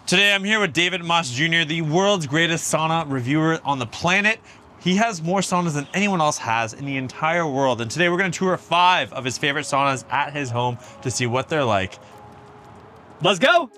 Today I'm here with David Moss Jr., the world's greatest sauna reviewer on the planet. He has more saunas than anyone else has in the entire world. And today we're gonna tour 5 of his favorite saunas at his home to see what they're like. Let's go.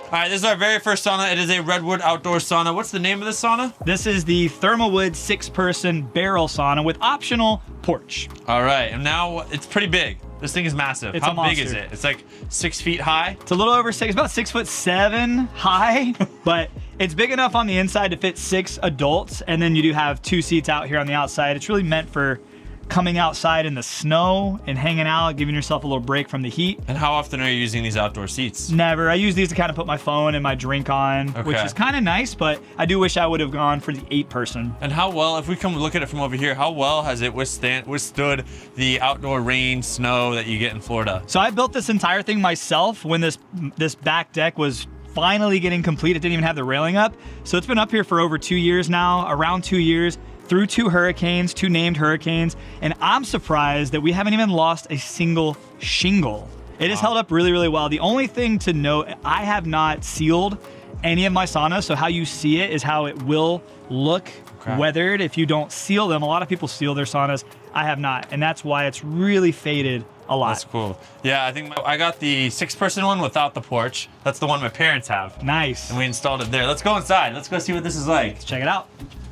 All right, this is our very first sauna. It is a Redwood outdoor sauna. What's the name of this sauna? This is the Thermalwood 6-person barrel sauna with optional porch. All right, and now it's pretty big. This thing is massive. It's How a monster. big is it? It's like 6 feet high. It's a little over 6, about 6'7" high, but it's big enough on the inside to fit 6 adults. And then you do have 2 seats out here on the outside. It's really meant for coming outside in the snow and hanging out, giving yourself a little break from the heat. And how often are you using these outdoor seats? Never. I use these to kind of put my phone and my drink on, which is kind of nice, but I do wish I would have gone for the 8-person. And how well, if we come look at it from over here, how well has it withstood the outdoor rain, snow that you get in Florida? So I built this entire thing myself when this back deck was finally getting complete. It didn't even have the railing up. So it's been up here for over 2 years now, around 2 years, through 2 hurricanes, 2 named hurricanes. And I'm surprised that we haven't even lost a single shingle. It has held up really, really well. The only thing to note, I have not sealed any of my saunas. So how you see it is how it will look weathered if you don't seal them. A lot of people seal their saunas. I have not. And that's why it's really faded a lot. That's cool. Yeah, I think I got the 6-person one without the porch. That's the one my parents have. Nice. And we installed it there. Let's go inside. Let's go see what this is like. Let's check it out.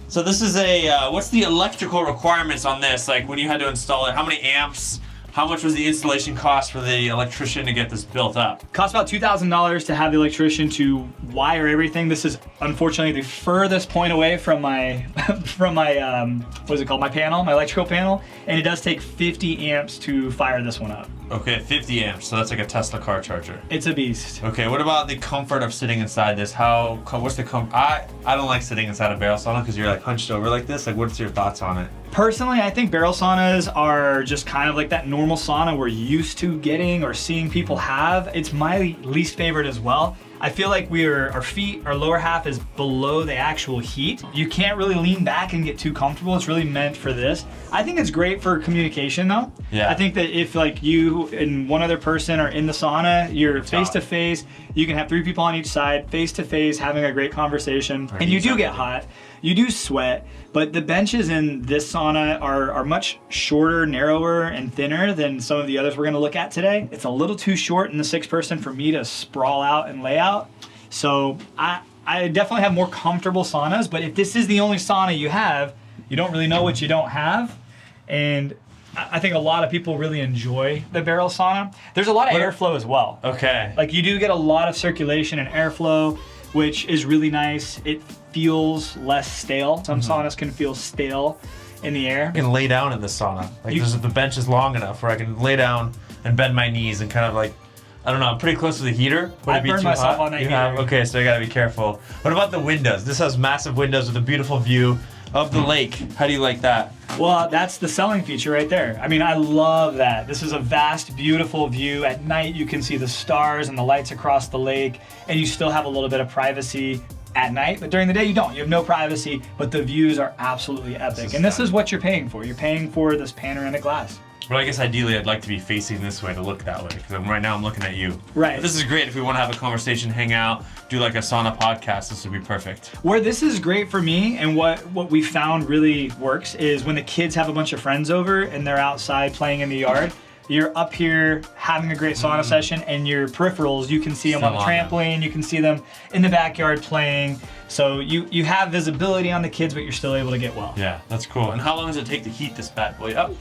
So this is a, what's the electrical requirements on this? Like when you had to install it, how many amps? How much was the installation cost for the electrician to get this built up? Cost about $2,000 to have the electrician to wire everything. This is unfortunately the furthest point away from my, what is it called? My panel, my electrical panel. And it does take 50 amps to fire this one up. Okay, 50 amps. So that's like a Tesla car charger. It's a beast. Okay, what about the comfort of sitting inside this? What's the comfort? I don't like sitting inside a barrel sauna because you're like hunched over like this. Like, what's your thoughts on it? Personally, I think barrel saunas are just kind of like that normal sauna we're used to getting or seeing people have. It's my least favorite as well. I feel like our feet, our lower half is below the actual heat. You can't really lean back and get too comfortable. It's really meant for this. I think it's great for communication though. Yeah. I think that if like you and one other person are in the sauna, you're face to face, you can have 3 people on each side, face to face, having a great conversation. And you do get hot, you do sweat, but the benches in this sauna are much shorter, narrower, and thinner than some of the others we're gonna look at today. It's a little too short in the 6-person for me to sprawl out and lay out. So I definitely have more comfortable saunas, but if this is the only sauna you have, you don't really know what you don't have. And I think a lot of people really enjoy the barrel sauna. There's a lot of airflow as well. Okay. Like you do get a lot of circulation and airflow, which is really nice. It feels less stale. Some saunas can feel stale in the air. I can lay down in the sauna. Like the bench is long enough where I can lay down and bend my knees and kind of like, I don't know, I'm pretty close to the heater. Would it be burned too myself hot? on that You heater. have? Okay, so I gotta be careful. What about the windows? This has massive windows with a beautiful view of the lake. How do you like that? Well, that's the selling feature right there. I mean, I love that. This is a vast, beautiful view. At night, you can see the stars and the lights across the lake, and you still have a little bit of privacy at night, but during the day you don't. You have no privacy, but the views are absolutely epic. And this is what you're paying for. You're paying for this panoramic glass. Well, I guess ideally I'd like to be facing this way to look that way, because right now I'm looking at you. Right. But this is great if we want to have a conversation, hang out, do like a sauna podcast. This would be perfect. Where this is great for me, and what we found really works, is when the kids have a bunch of friends over and they're outside playing in the yard. You're up here having a great sauna session, and your peripherals, you can see them on the trampoline, you can see them in the backyard playing. So you have visibility on the kids, but you're still able to get well. Yeah, that's cool. And how long does it take to heat this bad boy up?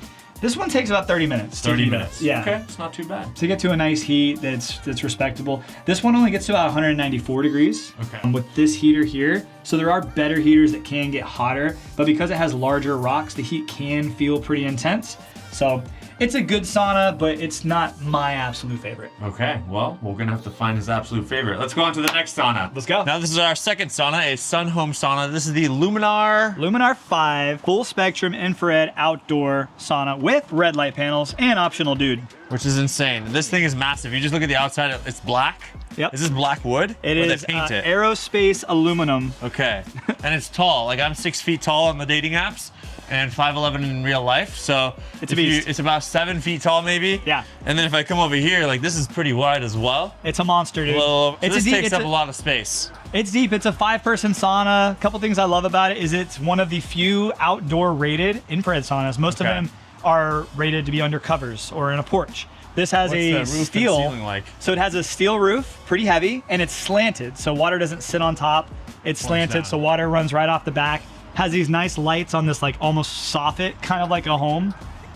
This one takes about 30 minutes. 30 minutes. Yeah. Okay, it's not too bad. To get to a nice heat that's respectable. This one only gets to about 194 degrees. Okay. With this heater here. So there are better heaters that can get hotter, but because it has larger rocks, the heat can feel pretty intense. So it's a good sauna, but it's not my absolute favorite. Okay, well, we're gonna have to find his absolute favorite. Let's go on to the next sauna. Let's go. Now this is our second sauna, a At-Home Sauna. This is the Luminar. Luminar 5 full spectrum infrared outdoor sauna with red light panels and optional dude. Which is insane. This thing is massive. You just look at the outside, it's black. Yep. Is this black wood? It Or is they paint it? aerospace aluminum. Okay, and it's tall. Like I'm 6 feet tall on the dating apps. and 5'11" in real life. So It's a beast. it's about 7 feet tall, maybe. Yeah. And then if I come over here, like this is pretty wide as well. It's a monster, dude. This takes up a lot of space. It's deep. It's a 5-person sauna. A couple things I love about it is it's one of the few outdoor rated infrared saunas. Most of them are rated to be under covers or in a porch. This has a steel, like? So it has a steel roof, pretty heavy, and it's slanted, so water doesn't sit on top. It's slanted, so water runs right off the back. Has these nice lights on this like almost soffit, kind of like a home.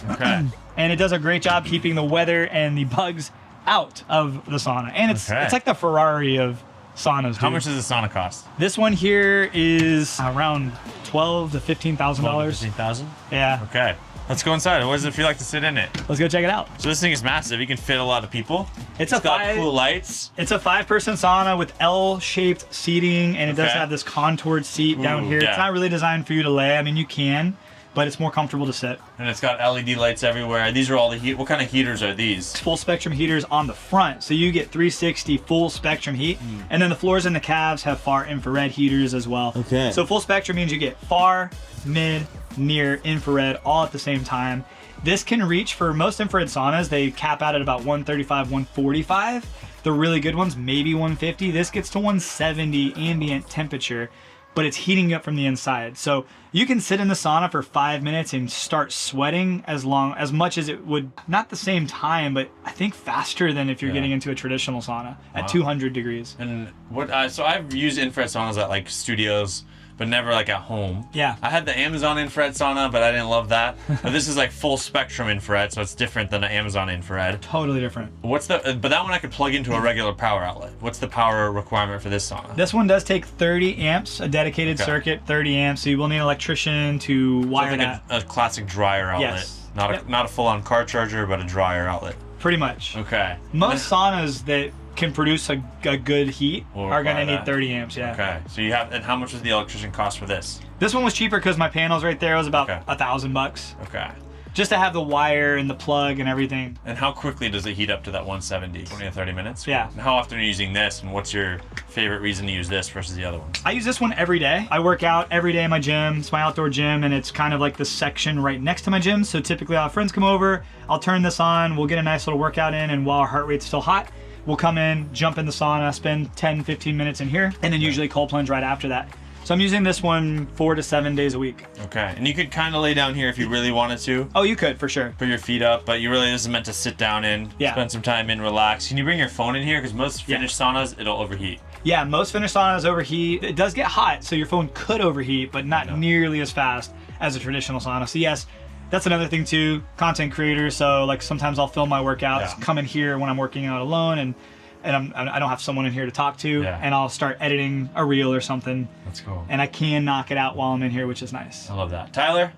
Okay. And it does a great job keeping the weather and the bugs out of the sauna. And it's like the Ferrari of saunas. Dude. How much does the sauna cost? This one here is around $12,000 to $15,000. $15,000? Yeah. Okay. Let's go inside. What does it feel like to sit in it? Let's go check it out. So this thing is massive. You can fit a lot of people. It's got cool lights. It's a 5-person sauna with L-shaped seating, and it does have this contoured seat down here. Yeah. It's not really designed for you to lay. I mean, you can, but it's more comfortable to sit. And it's got LED lights everywhere. These are all the heat. What kind of heaters are these? Full spectrum heaters on the front, so you get 360 full spectrum heat. And then the floors and the calves have far infrared heaters as well. Okay. So full spectrum means you get far, mid, near, infrared all at the same time. This can reach, for most infrared saunas, they cap out at about 135, 145. The really good ones, maybe 150. This gets to 170 ambient temperature, but it's heating you up from the inside. So you can sit in the sauna for 5 minutes and start sweating as much as it would, not the same time, but I think faster than if you're getting into a traditional sauna at 200 degrees. And what? So I've used infrared saunas at like studios, but never like at home. Yeah. I had the Amazon infrared sauna, but I didn't love that. But this is like full spectrum infrared, so it's different than an Amazon infrared. Totally different. But that one I could plug into a regular power outlet. What's the power requirement for this sauna? This one does take 30 amps, a dedicated circuit, 30 amps. So you will need an electrician to wire like that. A classic dryer outlet. Yes. Not a full-on car charger, but a dryer outlet. Pretty much. Okay. Most saunas that can produce a good heat are going to need 30 amps, yeah. Okay. So you have, and how much does the electrician cost for this? This one was cheaper because my panels right there was about $1,000. Okay. Just to have the wire and the plug and everything. And how quickly does it heat up to that 170? 20 to 30 minutes? Yeah. And how often are you using this, and what's your favorite reason to use this versus the other ones? I use this one every day. I work out every day in my gym. It's my outdoor gym, and it's kind of like the section right next to my gym. So typically I'll have friends come over, I'll turn this on, we'll get a nice little workout in, and while our heart rate's still hot, we'll come in, jump in the sauna, spend 10, 15 minutes in here, and then usually cold plunge right after that. So I'm using this one 4 to 7 days a week. Okay, and you could kind of lay down here if you really wanted to. Oh, you could, for sure. Put your feet up, but this is meant to sit down in, spend some time in, relax. Can you bring your phone in here? Because most finished saunas, it'll overheat. Yeah, most finished saunas overheat. It does get hot, so your phone could overheat, but not nearly as fast as a traditional sauna. So yes, that's another thing too, content creator. So like sometimes I'll film my workouts, come in here when I'm working out alone, and I don't have someone in here to talk to, and I'll start editing a reel or something. That's cool. And I can knock it out while I'm in here, which is nice. I love that. Tyler,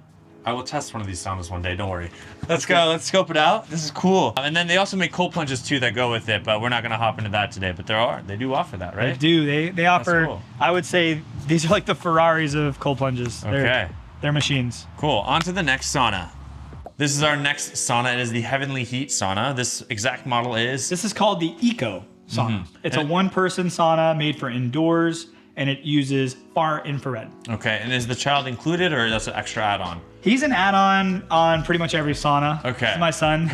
I will test one of these saunas one day, don't worry. Let's go, let's scope it out. This is cool. And then they also make cold plunges too that go with it, but we're not gonna hop into that today, but they do offer that, right? They do, they offer, cool. I would say these are like the Ferraris of cold plunges. They're machines. Cool, on to the next sauna. This is our next sauna. It is the Heavenly Heat sauna. This exact model is? This is called the Eco sauna. It's a 1-person sauna made for indoors, and it uses far infrared. Okay, and is the child included, or that's an extra add-on? He's an add-on on pretty much every sauna. Okay. It's my son.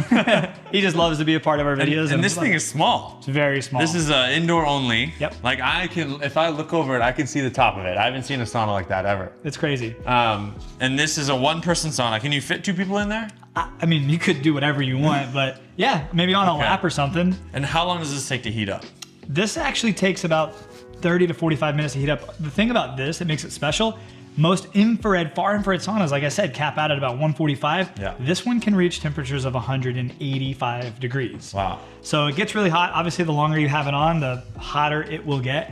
He just loves to be a part of our videos. And this thing is small. It's very small. This is indoor only. Yep. Like if I look over it, I can see the top of it. I haven't seen a sauna like that ever. It's crazy. And this is a 1-person sauna. Can you fit 2 people in there? I mean, you could do whatever you want, but yeah, maybe on a lap or something. And how long does this take to heat up? This actually takes about 30 to 45 minutes to heat up. The thing about this that makes it special, most far infrared saunas, like I said, cap out at about 145. Yeah. This one can reach temperatures of 185 degrees. Wow. So it gets really hot. Obviously, the longer you have it on, the hotter it will get.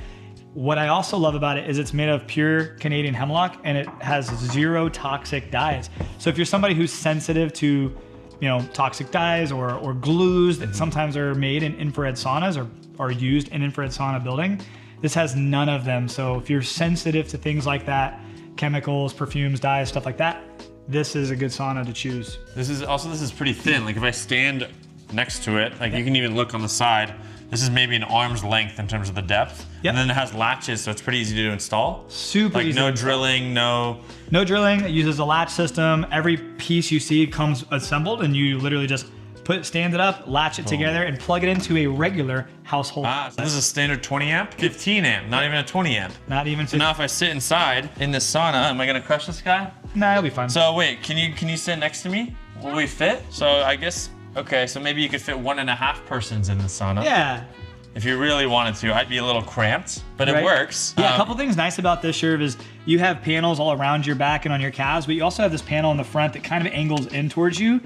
What I also love about it is it's made of pure Canadian hemlock, and it has 0 toxic dyes. So if you're somebody who's sensitive to, toxic dyes or glues that sometimes are made in infrared saunas or are used in infrared sauna building, this has none of them. So if you're sensitive to things like that, chemicals, perfumes, dyes, stuff like that, this is a good sauna to choose. This is pretty thin. Like if I stand next to it, like you can even look on the side, This is maybe an arm's length in terms of the depth. Yep. And then it has latches, so it's pretty easy to install. Super like easy. no drilling, no drilling. It uses a latch system. Every piece you see comes assembled, and you literally just stand it up, latch it together, and plug it into a regular household. so this is a standard 20 amp, 15 amp, not even a 20 amp. Not even. So now if I sit inside in this sauna, am I gonna crush this guy? Nah, it'll be fine. So wait, can you sit next to me? Will we fit? So I guess, okay, so maybe you could fit 1.5 persons in the sauna. Yeah. If you really wanted to. I'd be a little cramped, but it works. Yeah, a couple things nice about this, Sherv, is you have panels all around your back and on your calves, but you also have this panel in the front that kind of angles in towards you.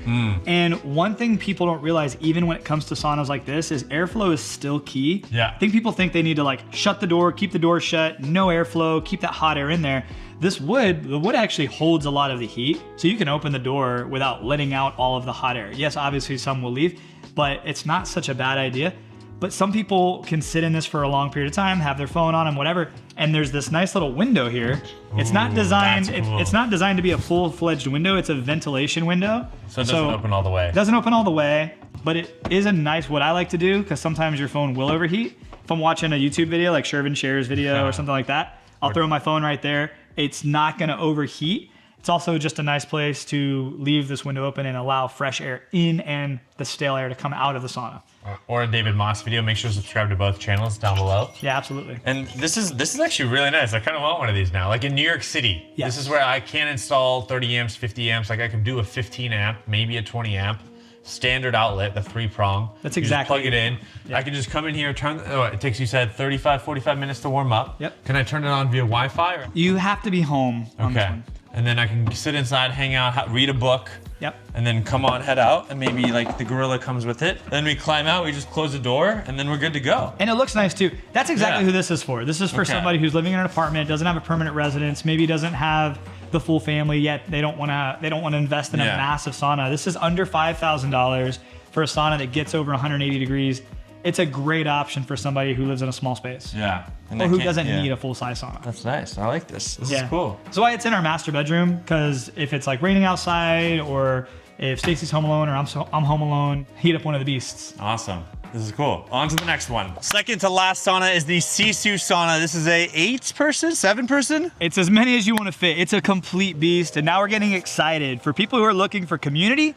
And one thing people don't realize, even when it comes to saunas like this, is airflow is still key. Yeah. I think people think they need to like shut the door, keep the door shut, no airflow, keep that hot air in there. The wood actually holds a lot of the heat, so you can open the door without letting out all of the hot air. Yes, obviously some will leave, but it's not such a bad idea. But some people can sit in this for a long period of time, have their phone on them, whatever. And there's this nice little window here. It's not designed. Cool. It's not designed to be a full-fledged window. It's a ventilation window. So it doesn't open all the way. It doesn't open all the way, but it is a nice. What I like to do, because sometimes your phone will overheat. If I'm watching a YouTube video, like Shervin shares video or something like that, I'll throw my phone right there. It's not going to overheat. It's also just a nice place to leave this window open and allow fresh air in and the stale air to come out of the sauna. Or a David Moss video. Make sure to subscribe to both channels down below. Yeah, absolutely. And this is actually really nice. I kind of want one of these now. Like in New York City, Yes. This is where I can install 30 amps, 50 amps. Like I can do a 15 amp, maybe a 20 amp. Standard outlet, the 3-prong. That's You just exactly. plug it in. Yeah. I can just come in here, it takes, you said, 35, 45 minutes to warm up. Yep. Can I turn it on via Wi-Fi? Or? You have to be home on this Okay. one. And then I can sit inside, hang out, read a book. Yep. And then come on, head out, and maybe like the gorilla comes with it. Then we climb out, we just close the door, and then we're good to go. And it looks nice too. That's exactly Yeah. who this is for. This is for Okay. somebody who's living in an apartment, doesn't have a permanent residence, maybe doesn't have the full family yet. They don't want to invest in a massive sauna. This is under $5,000 for a sauna that gets over 180 degrees. It's a great option for somebody who lives in a small space. Yeah. And Or who doesn't need a full-size sauna. That's nice. I like this. This is cool. That's why it's in our master bedroom, because if it's like raining outside, or if Stacy's home alone, or I'm home alone, heat up one of the beasts. Awesome. This is cool. On to the next one. Second to last sauna is the Sisu sauna. This is a 8-person, 7-person? It's as many as you want to fit. It's a complete beast. And now we're getting excited. For people who are looking for community,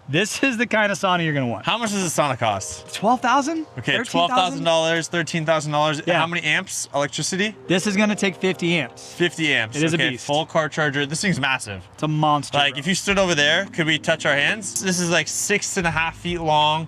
this is the kind of sauna you're gonna want. How much does a sauna cost? $12,000? Okay, $12,000, $13,000. Yeah. How many amps electricity? This is gonna take 50 amps. 50 amps. It is a okay, beast. full car charger. This thing's massive. It's a monster. Like if you stood over there, could we touch our hands? This is like 6.5 feet long,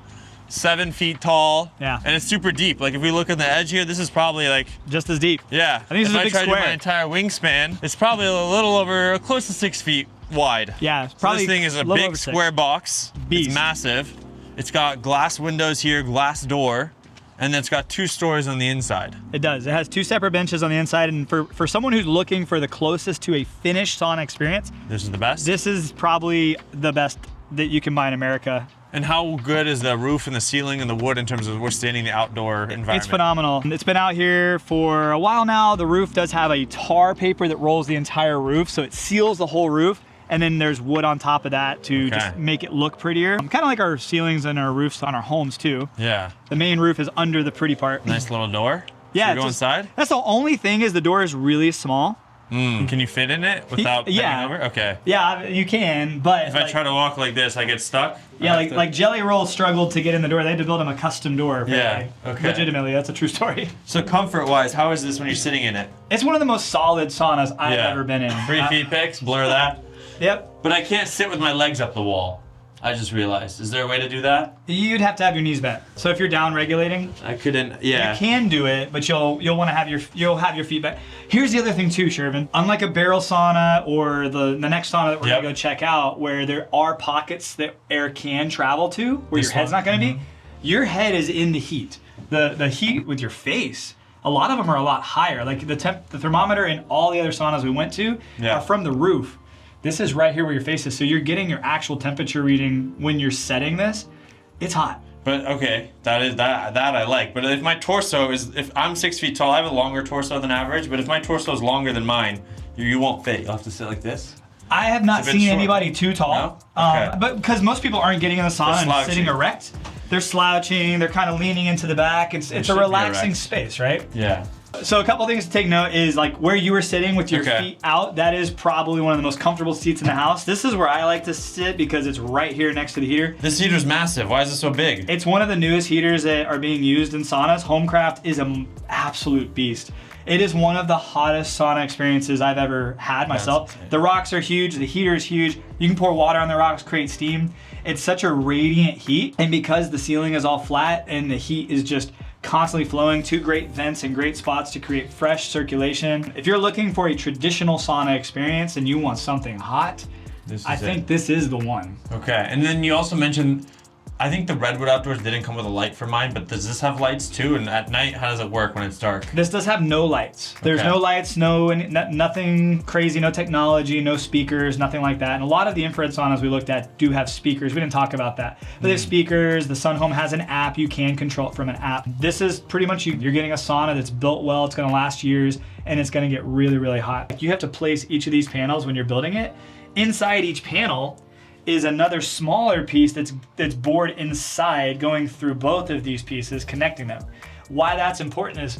7 feet tall. Yeah. And it's super deep. Like if we look on the edge here, this is probably like, Just as deep. yeah. I think this is a big If I tried to do square. my entire wingspan, it's probably a little over, close to 6 feet wide. Yeah, it's So probably this thing is a little big over 6. square box. Beast. It's massive. It's got glass windows here, glass door, and then it's got 2 stories on the inside. It does. It has 2 separate benches on the inside, and for someone who's looking for the closest to a finished sauna experience, This is the best. this is probably the best that you can buy in America. And how good is the roof and the ceiling and the wood in terms of withstanding the outdoor environment? It's phenomenal. It's been out here for a while now. The roof does have a tar paper that rolls the entire roof, so it seals the whole roof. And then there's wood on top of that to just make it look prettier. Kind of like our ceilings and our roofs on our homes too. Yeah. The main roof is under the pretty part. Nice little door. Yeah. Should we go inside? That's the only thing, is the door is really small. Can you fit in it without bending over? Okay. Yeah, you can, but If I try to walk like this, I get stuck? yeah, like Jelly Roll struggled to get in the door. They had to build him a custom door. Yeah, apparently. okay. Legitimately, that's a true story. So comfort-wise, how is this when you're sitting in it? It's one of the most solid saunas I've ever been in. Free feed pics, blur that. Yep. But I can't sit with my legs up the wall. I just realized. Is there a way to do that? You'd have to have your knees bent. So if you're down regulating, I couldn't, yeah. you can do it, but you'll want to have your feet bent. Here's the other thing too, Shervin. Unlike a barrel sauna or the next sauna that we're gonna go check out, where there are pockets that air can travel to, where your head's not gonna be, your head is in the heat. The heat with your face, a lot of them are a lot higher. Like the thermometer in all the other saunas we went to are from the roof. This is right here where your face is, so you're getting your actual temperature reading when you're setting this. It's hot. But okay, that I like. But if my torso is, if I'm 6 feet tall, I have a longer torso than average, but if my torso is longer than mine, you won't fit. You'll have to sit like this. I have not It's a bit seen short. anybody too tall, No? Okay. but because most people aren't getting in the sauna and slouchy. sitting erect. They're slouching, they're kind of leaning into the back. It's a relaxing space, right? Yeah. So a couple things to take note is like where you were sitting with your feet out, that is probably one of the most comfortable seats in the house. This is where I like to sit because it's right here next to the heater. This heater's massive. Why is it so big? It's one of the newest heaters that are being used in saunas. Homecraft is an absolute beast. It is one of the hottest sauna experiences I've ever had myself. The rocks are huge, the heater is huge. You can pour water on the rocks, create steam. It's such a radiant heat, and because the ceiling is all flat and the heat is just constantly flowing, 2 great vents and great spots to create fresh circulation. If you're looking for a traditional sauna experience and you want something hot, I think this is the one. Okay, and then you also mentioned, I think the Redwood outdoors didn't come with a light for mine, but does this have lights too? And at night, how does it work when it's dark? This does have no lights. There's no lights, nothing crazy, no technology, no speakers, nothing like that. And a lot of the infrared saunas we looked at do have speakers. We didn't talk about that. But they have speakers. The Sunhome has an app. You can control it from an app. This is pretty much you're getting a sauna that's built well. It's going to last years, and it's going to get really, really hot. You have to place each of these panels when you're building it. Inside each panel is another smaller piece that's bored inside, going through both of these pieces, connecting them. Why that's important is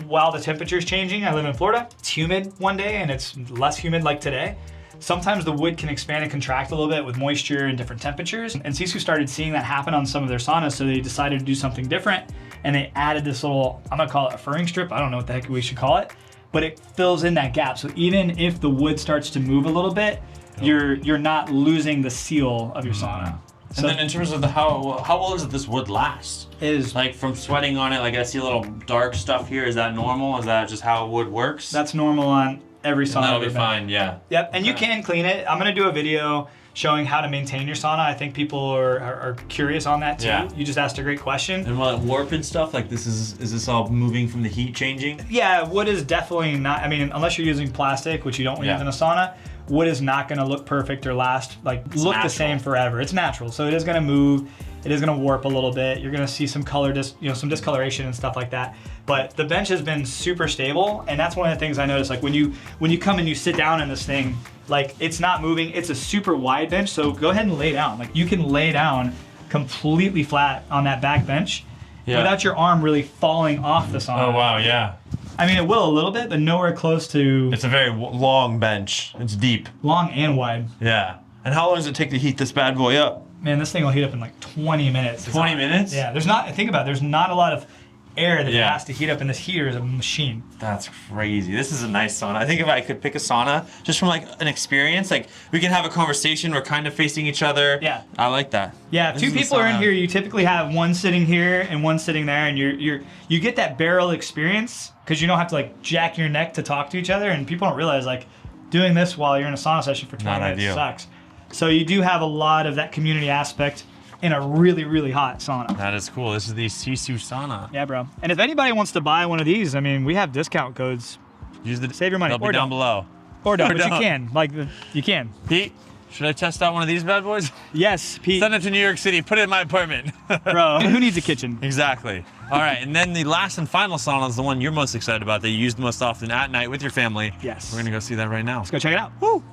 while the temperature is changing, I live in Florida, it's humid one day and it's less humid like today. Sometimes the wood can expand and contract a little bit with moisture and different temperatures. And Sisu started seeing that happen on some of their saunas, so they decided to do something different. And they added this little, I'm gonna call it a furring strip. I don't know what the heck we should call it, but it fills in that gap. So even if the wood starts to move a little bit, you're not losing the seal of your sauna. And then in terms of how well does this wood last? Is like from sweating on it, like I see a little dark stuff here. Is that normal? Is that just how wood works? That's normal on every sauna. And that'll be fine, yeah. Yep, and you can clean it. I'm gonna do a video showing how to maintain your sauna. I think people are curious on that too. Yeah. You just asked a great question. And will it warp and stuff? Like is this all moving from the heat changing? Yeah, wood is definitely not, I mean, unless you're using plastic, which you don't use in a sauna, wood is not gonna look perfect or last, look natural. The same forever. It's natural, so it is gonna move, it is gonna warp a little bit. You're gonna see some color, some discoloration and stuff like that. But the bench has been super stable, and that's one of the things I noticed. Like when you come and you sit down in this thing, like it's not moving. It's a super wide bench, so go ahead and lay down. Like you can lay down completely flat on that back bench without your arm really falling off the sauna. Oh wow, yeah. I mean, it will a little bit, but nowhere close to. It's a very long bench. It's deep. Long and wide. Yeah. And how long does it take to heat this bad boy up? Man, this thing will heat up in like 20 minutes. 20 minutes? Yeah, think about it, there's not a lot of air that has to heat up, and this heater is a machine. That's crazy. This is a nice sauna. I think if I could pick a sauna just from like an experience, like we can have a conversation, we're kind of facing each other. Yeah. I like that. Yeah, if 2 people are in here, you typically have one sitting here and one sitting there, and you get that barrel experience because you don't have to like jack your neck to talk to each other, and people don't realize like doing this while you're in a sauna session for 20 minutes sucks. So you do have a lot of that community aspect in a really, really hot sauna. That is cool. This is the Sisu sauna. Yeah, bro. And if anybody wants to buy one of these, I mean, we have discount codes. Save your money. They'll be down below. Or don't, but you can. You can. Pete, should I test out one of these bad boys? Yes, Pete. Send it to New York City. Put it in my apartment. Bro, who needs a kitchen? Exactly. All right, and then the last and final sauna is the one you're most excited about that you use the most often at night with your family. Yes. We're gonna go see that right now. Let's go check it out. Woo!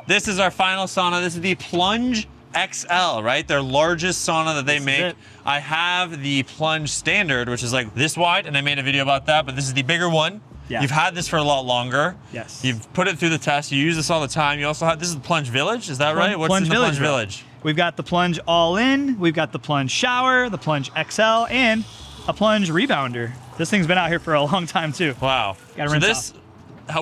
This is our final sauna. This is the Plunge XL, right? Their largest sauna that they make. I have the Plunge Standard, which is like this wide, and I made a video about that, but this is the bigger one. Yeah. You've had this for a lot longer. Yes. You've put it through the test. You use this all the time. You also have, this is the Plunge Village, is that right? What's in the Plunge Village? We've got the Plunge All-In, we've got the Plunge Shower, the Plunge XL, and a Plunge Rebounder. This thing's been out here for a long time too. Wow. Gotta rinse off.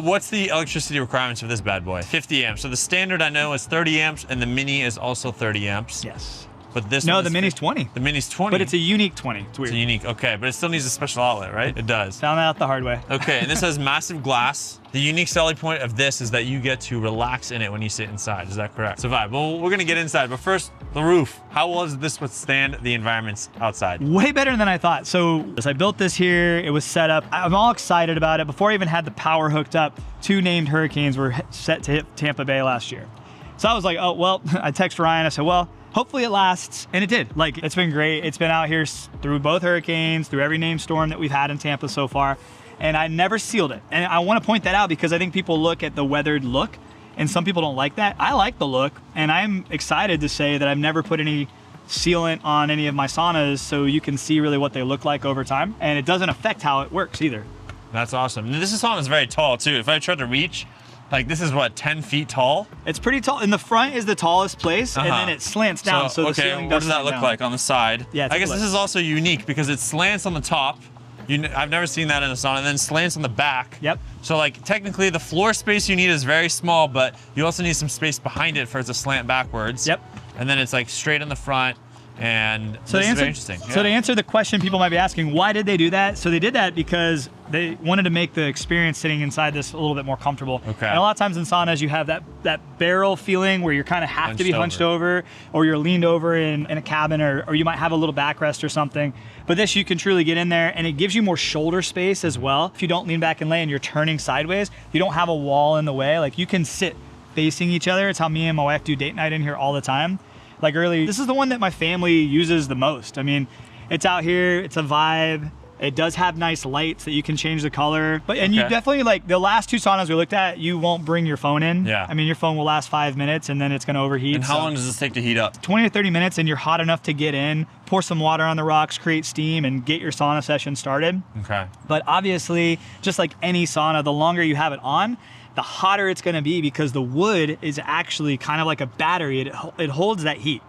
What's the electricity requirements of this bad boy? 50 amps. So the standard I know is 30 amps, and the mini is also 30 amps. Yes. But this the mini's 20. The mini's 20. But it's a unique 20. It's weird. It's a unique, okay, but it still needs a special outlet, right? It does. Found that out the hard way. Okay, and this has massive glass. The unique selling point of this is that you get to relax in it when you sit inside. Is that correct? So vibe. Well, we're gonna get inside, but first, the roof. How well does this withstand the environments outside? Way better than I thought. So as I built this here, it was set up. I'm all excited about it. Before I even had the power hooked up, 2 named hurricanes were set to hit Tampa Bay last year. So I was like, oh, well, I text Ryan, I said, well, hopefully it lasts, and it did. Like, it's been great. It's been out here through both hurricanes, through every named storm that we've had in Tampa so far, and I never sealed it. And I want to point that out because I think people look at the weathered look, and some people don't like that. I like the look, and I'm excited to say that I've never put any sealant on any of my saunas so you can see really what they look like over time, and it doesn't affect how it works either. That's awesome. This sauna is very tall too. If I tried to reach, like this is what, 10 feet tall? It's pretty tall. In the front is the tallest place, and then it slants down. So the okay, ceiling what does that look like on the side? Yeah, I guess this is also unique because it slants on the top. I've never seen that in a sauna, and then slants on the back. Yep. So like technically the floor space you need is very small, but you also need some space behind it for it to slant backwards. Yep. And then it's like straight in the front. And so this is very interesting. So to answer the question people might be asking, why did they do that? So they did that because they wanted to make the experience sitting inside this a little bit more comfortable. Okay. And a lot of times in saunas, you have that barrel feeling where you kind of have to be hunched over, or you're leaned over in a cabin, or you might have a little backrest or something. But this, you can truly get in there, and it gives you more shoulder space as well. If you don't lean back and lay and you're turning sideways, you don't have a wall in the way. Like you can sit facing each other. It's how me and my wife do date night in here all the time. Like early, this is the one that my family uses the most. I mean, it's out here, it's a vibe. It does have nice lights that you can change the color. And you definitely, like the last 2 saunas we looked at, you won't bring your phone in. Yeah. I mean, your phone will last 5 minutes and then it's gonna overheat. And how long does this take to heat up? 20 or 30 minutes, and you're hot enough to get in, pour some water on the rocks, create steam, and get your sauna session started. Okay. But obviously, just like any sauna, the longer you have it on, the hotter it's gonna be, because the wood is actually kind of like a battery. It holds that heat.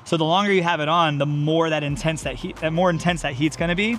So the longer you have it on, the more intense that heat's gonna be.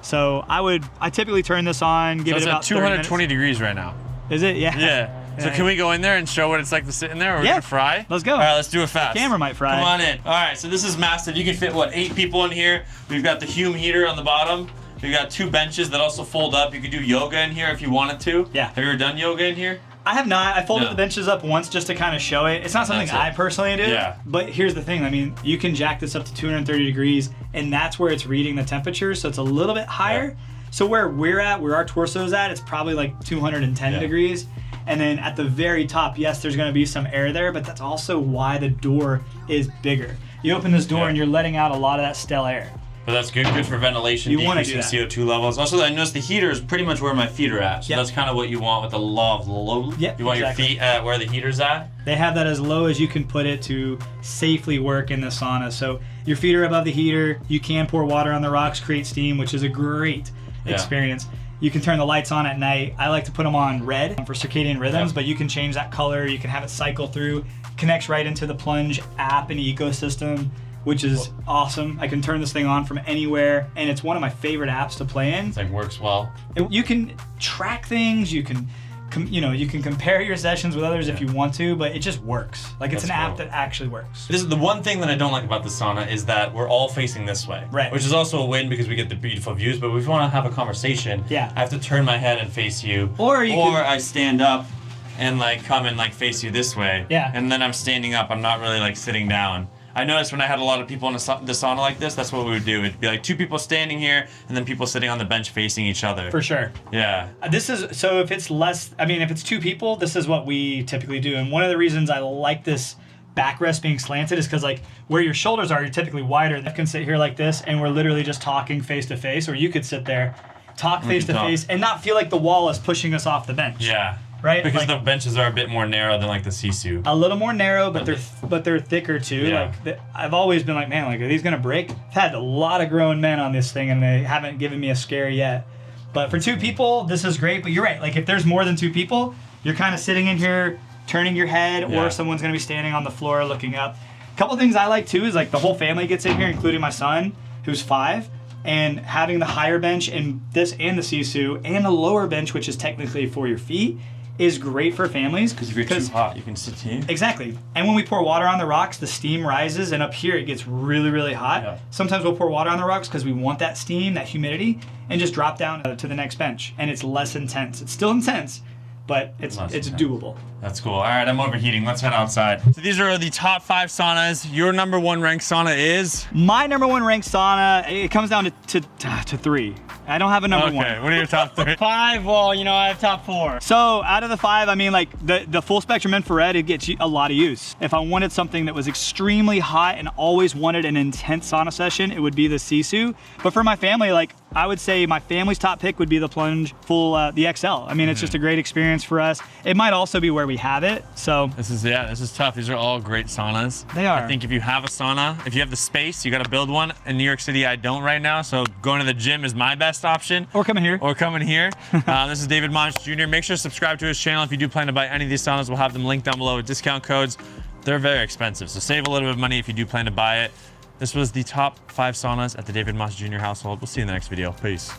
So I typically turn this on, give it about 220 degrees right now. Is it? Yeah. Yeah. So can we go in there and show what it's like to sit in there? Or we're gonna fry? Let's go. All right, let's do it fast. The camera might fry. Come on in. All right, so this is massive. You can fit, what, 8 people in here. We've got the Hume heater on the bottom. We've got 2 benches that also fold up. You could do yoga in here if you wanted to. Yeah. Have you ever done yoga in here? I have not. I folded the benches up once just to kind of show it. It's not something I personally do. Yeah. But here's the thing. I mean, you can jack this up to 230 degrees, and that's where it's reading the temperature. So it's a little bit higher. Yeah. So where we're at, where our torso's at, it's probably like 210 degrees. And then at the very top, yes, there's going to be some air there, but that's also why the door is bigger. You open this door and you're letting out a lot of that stale air. But that's good for ventilation, decreasing CO2 levels. Also, I noticed the heater is pretty much where my feet are at. So that's kind of what you want with the law of low. Yep, you want your feet at where the heater's at. They have that as low as you can put it to safely work in the sauna. So your feet are above the heater. You can pour water on the rocks, create steam, which is a great experience. You can turn the lights on at night. I like to put them on red for circadian rhythms, but you can change that color. You can have it cycle through. Connects right into the Plunge app and ecosystem, which is awesome. I can turn this thing on from anywhere, and it's one of my favorite apps to play in. It's like works well. You can track things. You can, you can compare your sessions with others if you want to, but it just works. Like it's an app that actually works. This is the one thing that I don't like about the sauna is that we're all facing this way. Right. Which is also a win because we get the beautiful views, but if we want to have a conversation, I have to turn my head and face you. Or I stand up and like come and like face you this way. Yeah. And then I'm standing up. I'm not really like sitting down. I noticed when I had a lot of people in the sauna like this, that's what we would do. It'd be like 2 people standing here and then people sitting on the bench facing each other. For sure. Yeah. This is, so if it's less, if it's 2 people, this is what we typically do. And one of the reasons I like this backrest being slanted is because like where your shoulders are, you're typically wider. You can sit here like this and we're literally just talking face to face, or you could sit there, talk face to face and not feel like the wall is pushing us off the bench. Yeah. Right? Because the benches are a bit more narrow than like the Sisu. A little more narrow, but they're thicker too. Yeah. Like I've always been like, man, like are these gonna break? I've had a lot of grown men on this thing and they haven't given me a scare yet. But for 2 people, this is great. But you're right. Like if there's more than 2 people, you're kind of sitting in here, turning your head, or someone's gonna be standing on the floor looking up. A couple things I like too is like the whole family gets in here, including my son, who's 5. And having the higher bench and this and the Sisu and a lower bench, which is technically for your feet, is great for families. Because if you're too hot, you can sit here. Exactly. And when we pour water on the rocks, the steam rises, and up here it gets really, really hot. Yeah. Sometimes we'll pour water on the rocks because we want that steam, that humidity, and just drop down to the next bench. And it's less intense. It's still intense, but it's doable. That's cool. All right, I'm overheating. Let's head outside. So these are the top 5 saunas. Your number 1 ranked sauna is? My number 1 ranked sauna, it comes down to 3. I don't have a number 1. Okay, what are your top 3? 5, well, I have top 4. So out of the 5, like the full spectrum infrared, it gets a lot of use. If I wanted something that was extremely hot and always wanted an intense sauna session, it would be the Sisu. But for my family, like I would say my family's top pick would be the Plunge the XL. I mean, it's just a great experience for us. It might also be where we have it. So this is tough. These are all great saunas. They are. I think if you have a sauna, if you have the space, you got to build one. In New York City, I don't right now, so going to the gym is my best option. Or coming here. This is David Monch Jr. Make sure to subscribe to his channel if you do plan to buy any of these saunas. We'll have them linked down below with discount codes. They're very expensive, so save a little bit of money if you do plan to buy it. This was the top 5 saunas at the David Monch Jr. household. We'll see you in the next video. Peace.